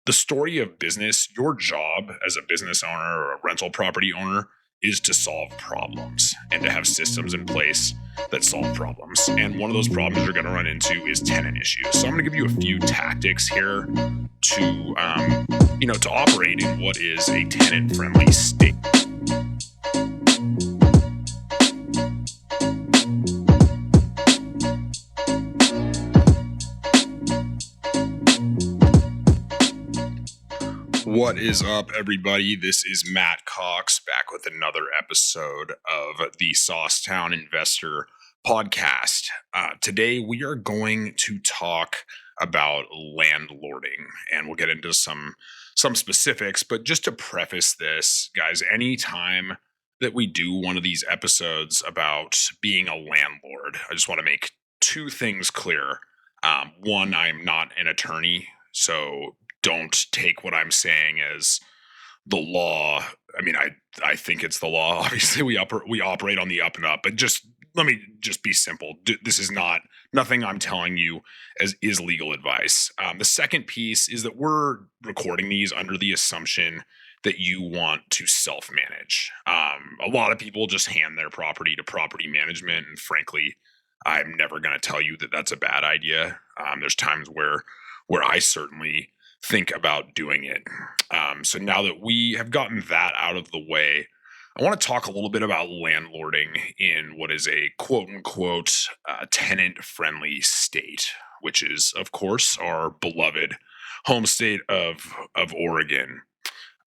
The story of business, your job as a business owner or a rental property owner is to solve problems and to have systems in place that solve problems. And one of those problems you're going to run into is tenant issues. So I'm going to give you a few tactics here to operate in what is a tenant-friendly state. What is up, everybody? This is Matt Cox back with another episode of the Saucetown Investor Podcast. Today, we are going to talk about landlording, and we'll get into some specifics. But just to preface this, guys, anytime that we do one of these episodes about being a landlord, I just want to make two things clear. One, I'm not an attorney, so don't take what I'm saying as the law. I mean, I think it's the law. Obviously, we operate on the up and up, but let me be simple. This is nothing I'm telling you is legal advice. The second piece is that we're recording these under the assumption that you want to self-manage. A lot of people just hand their property to property management, and frankly, I'm never going to tell you that that's a bad idea. There's times where I certainly think about doing it. So now that we have gotten that out of the way, I want to talk a little bit about landlording in what is a quote unquote tenant-friendly state, which is, of course, our beloved home state of Oregon.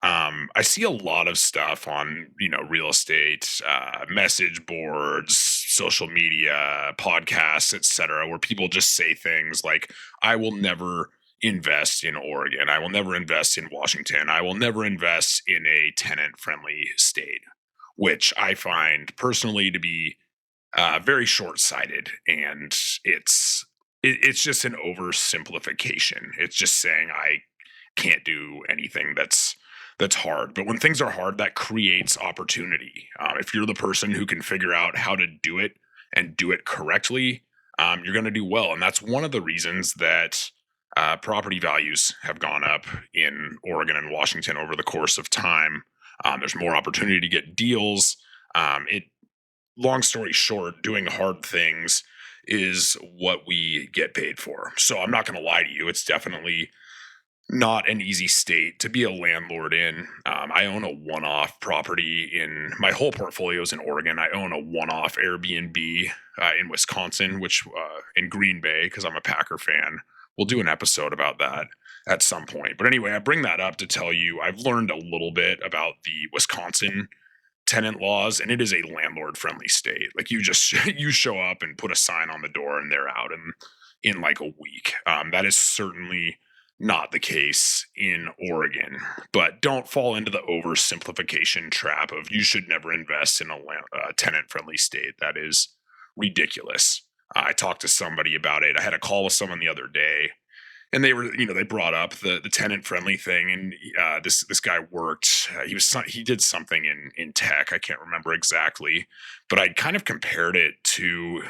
I see a lot of stuff on, real estate, message boards, social media, podcasts, etc., where people just say things like, I will never invest in Oregon. I will never invest in Washington. I will never invest in a tenant-friendly state, which I find personally to be very short-sighted, and it's just an oversimplification. It's just saying I can't do anything that's hard. But when things are hard, that creates opportunity. If you're the person who can figure out how to do it and do it correctly, you're going to do well. And that's one of the reasons that property values have gone up in Oregon and Washington over the course of time. There's more opportunity to get deals. Long story short, doing hard things is what we get paid for. So I'm not going to lie to you. It's definitely not an easy state to be a landlord in. I own a one-off property in my whole portfolio is in Oregon. I own a one-off Airbnb in Wisconsin, which in Green Bay, because I'm a Packer fan. We'll do an episode about that at some point. But anyway, I bring that up to tell you I've learned a little bit about the Wisconsin tenant laws, and it is a landlord-friendly state. Like you show up and put a sign on the door, and they're out in like a week. That is certainly not the case in Oregon. But don't fall into the oversimplification trap of you should never invest in a tenant-friendly state. That is ridiculous. I talked to somebody about it. I had a call with someone the other day, and they brought up the tenant-friendly thing. And this guy worked. He did something in tech. I can't remember exactly, but I kind of compared it to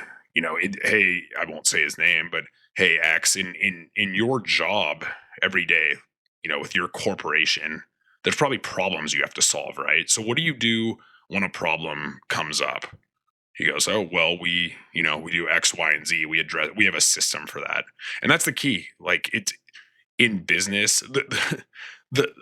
hey, I won't say his name, but hey, X, in your job every day, with your corporation, there's probably problems you have to solve, right? So what do you do when a problem comes up? He goes, oh, well, we do X, Y, and Z. We have a system for that. And that's the key. Like it's in business, the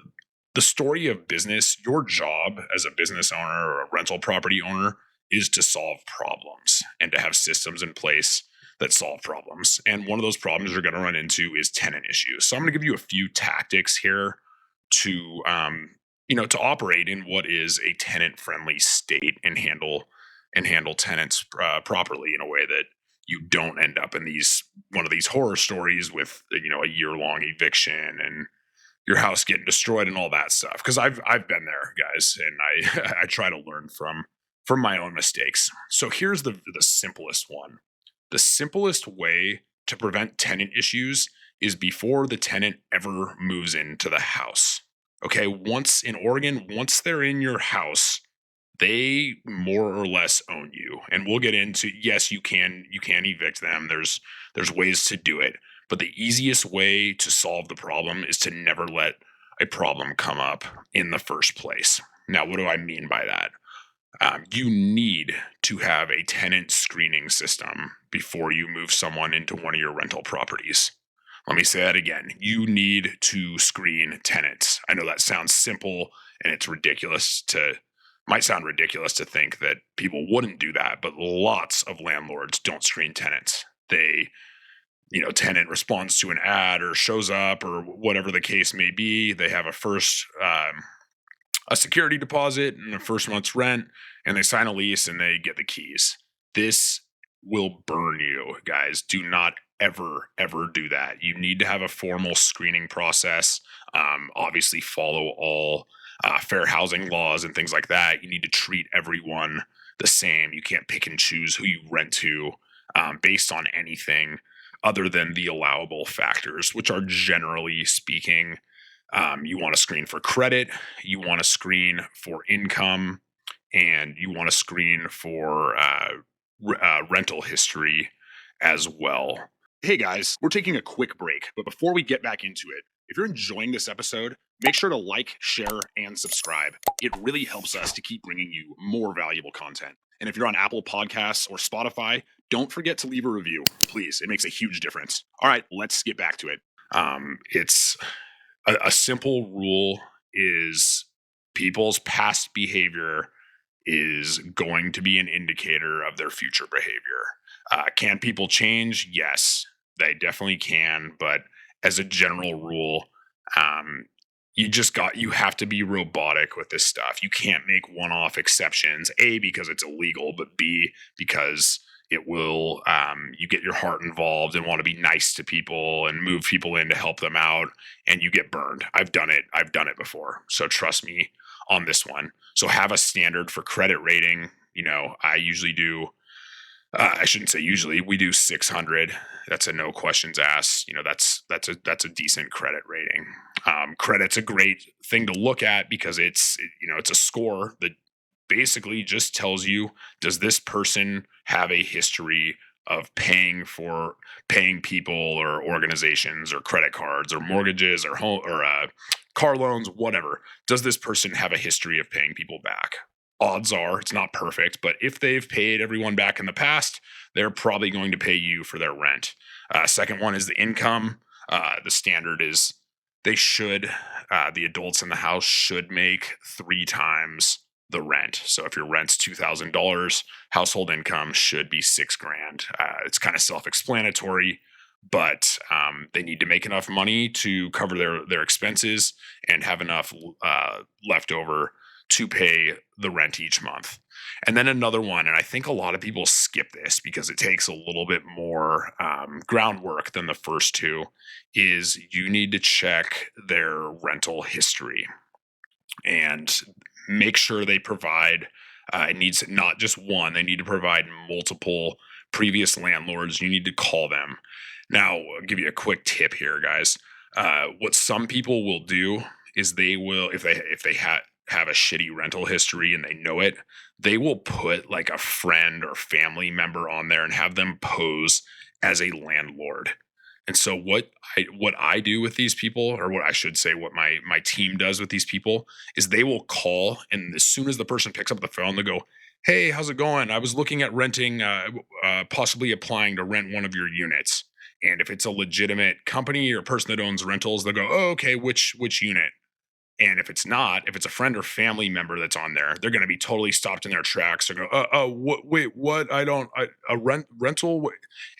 story of business, your job as a business owner or a rental property owner is to solve problems and to have systems in place that solve problems. And one of those problems you're going to run into is tenant issues. So I'm going to give you a few tactics here to operate in what is a tenant-friendly state and handle tenants properly in a way that you don't end up in one of these horror stories with a year-long eviction and your house getting destroyed and all that stuff. Because I've been there, guys, and I try to learn from my own mistakes. So here's the simplest one. The simplest way to prevent tenant issues is before the tenant ever moves into the house. Okay, in Oregon, once they're in your house, they more or less own you. And we'll get into, yes, you can evict them. There's ways to do it. But the easiest way to solve the problem is to never let a problem come up in the first place. Now, what do I mean by that? You need to have a tenant screening system before you move someone into one of your rental properties. Let me say that again. You need to screen tenants. I know that sounds simple and might sound ridiculous to think that people wouldn't do that, but lots of landlords don't screen tenants. Tenant responds to an ad or shows up or whatever the case may be. They have a security deposit and the first month's rent, and they sign a lease and they get the keys. This will burn you, guys. Do not ever do that. You need to have a formal screening process. Obviously, follow all fair housing laws and things like that. You need to treat everyone the same. You can't pick and choose who you rent to based on anything other than the allowable factors, which are generally speaking, you want to screen for credit, you want to screen for income, and you want to screen for rental history as well. Hey guys, we're taking a quick break, but before we get back into it, if you're enjoying this episode, make sure to like, share, and subscribe. It really helps us to keep bringing you more valuable content. And if you're on Apple Podcasts or Spotify, don't forget to leave a review, please. It makes a huge difference. All right, let's get back to it. It's a simple rule is people's past behavior is going to be an indicator of their future behavior. Can people change? Yes, they definitely can. But as a general rule, you have to be robotic with this stuff. You can't make one-off exceptions, A, because it's illegal, but B, because it will, you get your heart involved and want to be nice to people and move people in to help them out, and you get burned. I've done it before. So trust me on this one. So have a standard for credit rating. I usually do, I shouldn't say usually, we do 600. That's a no questions asked. That's a decent credit rating. Credit's a great thing to look at because it's a score that basically just tells you, does this person have a history of paying people or organizations or credit cards or mortgages or home or car loans, whatever. Does this person have a history of paying people back? Odds are it's not perfect, but if they've paid everyone back in the past, they're probably going to pay you for their rent. Second one is the income. The standard is the adults in the house should make 3 times the rent. So if your rent's $2,000, household income should be $6,000. It's kind of self-explanatory, but they need to make enough money to cover their expenses and have enough left over to pay the rent each month. And then another one, and I think a lot of people skip this because it takes a little bit more groundwork than the first two, is you need to check their rental history and make sure they provide, it needs not just one, they need to provide multiple previous landlords. You need to call them. Now, I'll give you a quick tip here, guys. What some people will do is they will, if they have a shitty rental history and they know it, they will put like a friend or family member on there and have them pose as a landlord. And so what I do with these people, or what I should say, what my team does with these people, is they will call, and as soon as the person picks up the phone, they go, "Hey, how's it going? I was looking at renting, possibly applying to rent one of your units." And if it's a legitimate company or person that owns rentals, they'll go, "Oh, okay, which unit?" And if it's not, if it's a friend or family member that's on there, they're going to be totally stopped in their tracks. They're going, wait, what? A rental?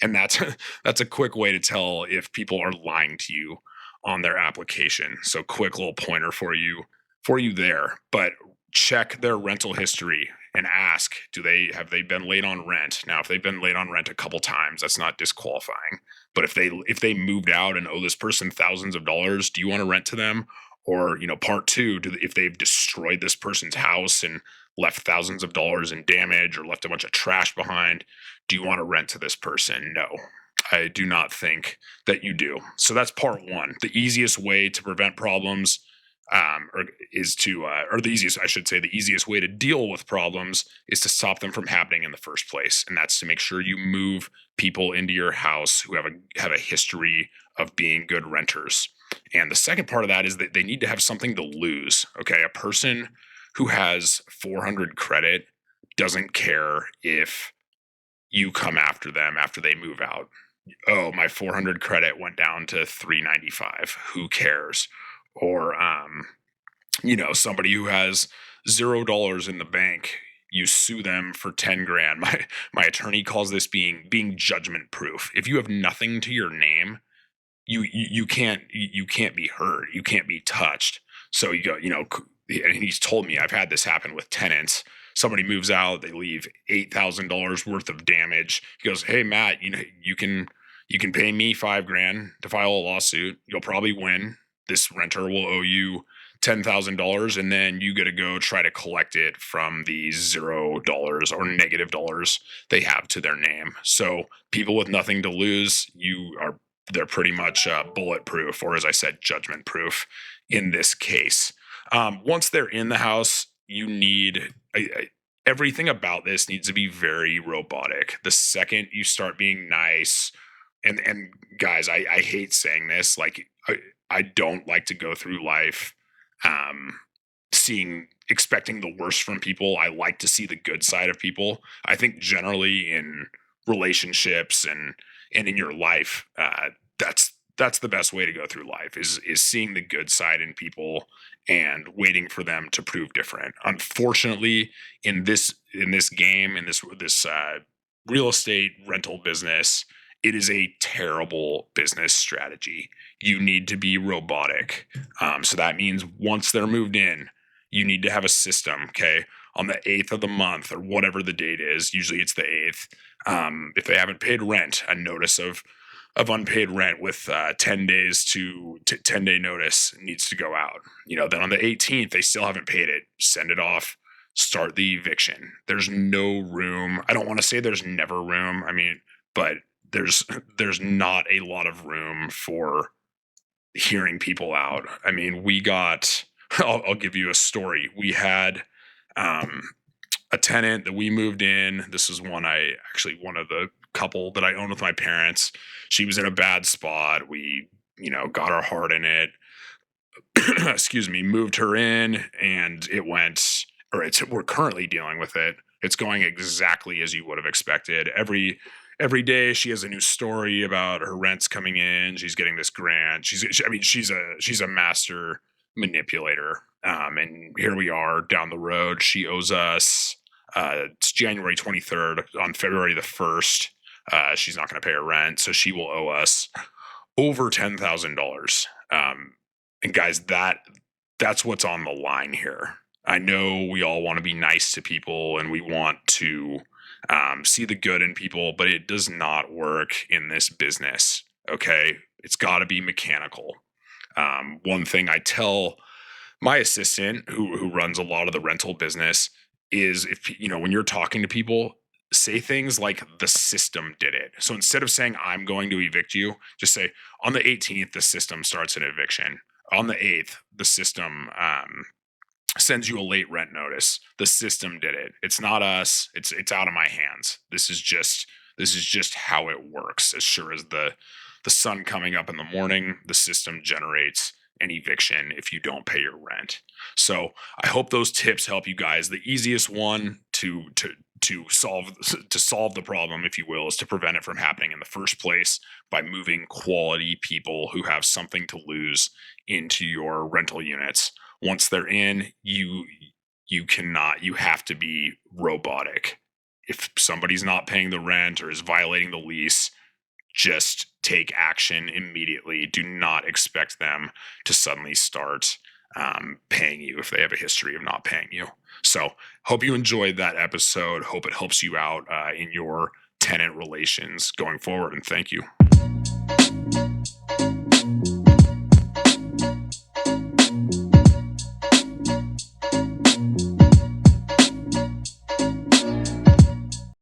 And that's a quick way to tell if people are lying to you on their application. So quick little pointer for you there, but check their rental history and ask, have they been late on rent? Now, if they've been late on rent a couple times, that's not disqualifying. But if they moved out and owe this person thousands of dollars, do you want to rent to them? Or, part two, if they've destroyed this person's house and left thousands of dollars in damage or left a bunch of trash behind, do you want to rent to this person? No, I do not think that you do. So that's part one. The easiest way to prevent problems, or the easiest, I should say, the easiest way to deal with problems is to stop them from happening in the first place. And that's to make sure you move people into your house who have a history of being good renters. And the second part of that is that they need to have something to lose. Okay. A person who has 400 credit doesn't care if you come after them after they move out. Oh, my 400 credit went down to 395. Who cares? Or, somebody who has $0 in the bank, you sue them for 10 grand. My attorney calls this being judgment proof. If you have nothing to your name, you can't be heard. You can't be touched. So you go, and he's told me, I've had this happen with tenants. Somebody moves out, they leave $8,000 worth of damage. He goes, "Hey Matt, you can pay me $5,000 to file a lawsuit. You'll probably win. This renter will owe you $10,000, and then you got to go try to collect it from the $0 or negative dollars they have to their name." So people with nothing to lose, they're pretty much bulletproof, or as I said, judgment proof in this case. Once they're in the house, you need everything about this needs to be very robotic. The second you start being nice, and guys, I hate saying this, like I don't like to go through life expecting the worst from people. I like to see the good side of people. I think generally in relationships and in your life, that's the best way to go through life is seeing the good side in people and waiting for them to prove different. Unfortunately, in this game, in this real estate rental business, it is a terrible business strategy. You need to be robotic. So that means once they're moved in, you need to have a system, okay? On the 8th of the month or whatever the date is, usually it's the 8th. If they haven't paid rent, a notice of unpaid rent with 10 days to 10-day notice needs to go out. Then on the 18th, they still haven't paid it. Send it off. Start the eviction. There's no room. I don't want to say there's never room. But there's not a lot of room for hearing people out. We got, I'll give you a story. We had a tenant that we moved in. This is one of the couple that I owned with my parents. She was in a bad spot. We, got our heart in it. Excuse me, moved her in, and we're currently dealing with it. It's going exactly as you would have expected. Every day she has a new story about her rents coming in. She's getting this grant. She's a master manipulator. And here we are down the road. She owes us, it's January 23rd. On February the 1st, she's not going to pay her rent. So she will owe us over $10,000. And guys, that's what's on the line here. I know we all want to be nice to people and we want to see the good in people, but it does not work in this business. Okay. It's got to be mechanical. One thing I tell my assistant who runs a lot of the rental business is when you're talking to people, say things like the system did it. So instead of saying I'm going to evict you, just say on the 18th, the system starts an eviction. On the 8th, the system sends you a late rent notice. The system did it. It's not us. It's out of my hands. This is just how it works. As sure as the sun coming up in the morning, the system generates an eviction if you don't pay your rent. So I hope those tips help you guys. The easiest one to solve the problem, if you will, is to prevent it from happening in the first place by moving quality people who have something to lose into your rental units. Once they're in, you have to be robotic. If somebody's not paying the rent or is violating the lease, just take action immediately. Do not expect them to suddenly start paying you if they have a history of not paying you. So hope you enjoyed that episode. Hope it helps you out in your tenant relations going forward. And thank you.